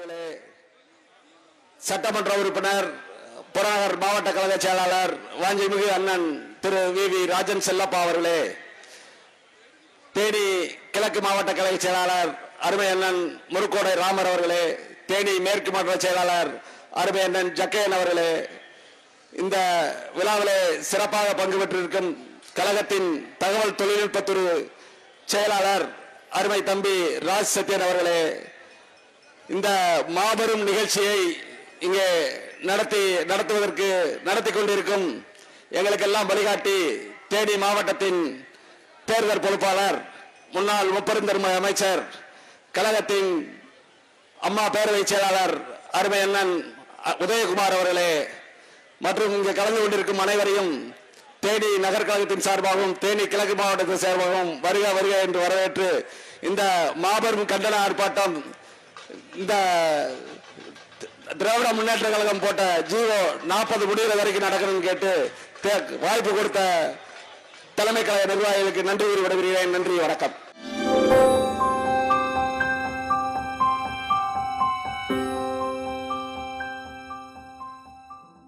அவர்களே, சட்டமன்ற உறுப்பினர் புறநகர் மாவட்ட கழக செயலாளர் வாஞ்சிமிகு அண்ணன் திரு வி ராஜன் செல்லப்பா அவர்களே, தேனி கிழக்கு மாவட்ட கழக செயலாளர் அருமை அண்ணன் முருக்கோடை ராமர் அவர்களே, தேனி மேற்கு மாவட்ட செயலாளர் அருமை அண்ணன் ஜக்கையன் அவர்களே, இந்த விழாவிலே சிறப்பாக பங்கு பெற்றிருக்கும் கழகத்தின் தகவல் தொழில்நுட்பத்துறை செயலாளர் அருமை தம்பி ராஜ் சத்யன் அவர்களே, இந்த மாபெரும் நிகழ்ச்சியை இங்கே நடத்தி கொண்டிருக்கும் எங்களுக்கெல்லாம் வழிகாட்டி தேனி மாவட்டத்தின் தேர்தல் பொறுப்பாளர் முன்னாள் முப்பெருந்தன்மை அமைச்சர் கழகத்தின் அம்மா பேரவை செயலாளர் அருமை அண்ணன் உதயகுமார் அவர்களே மற்றும் இங்கே கலந்து கொண்டிருக்கும் அனைவரையும் தேனி நகர் கழகத்தின் சார்பாகவும் தேனி கிழக்கு மாவட்டத்தின் சார்பாகவும் வருக வருக என்று வரவேற்று இந்த மாபெரும் கண்டன ஆர்ப்பாட்டம் இந்த திராவிட முன்னேற்ற கழகம் போட்ட ஜீவோ 40 முடிகிற வரைக்கும் நடக்கணும்னு கேட்டு வாய்ப்பு கொடுத்த தலைமை கழக நிர்வாகிகளுக்கு நன்றி கூறி விடுகிறேன். நன்றி, வணக்கம்.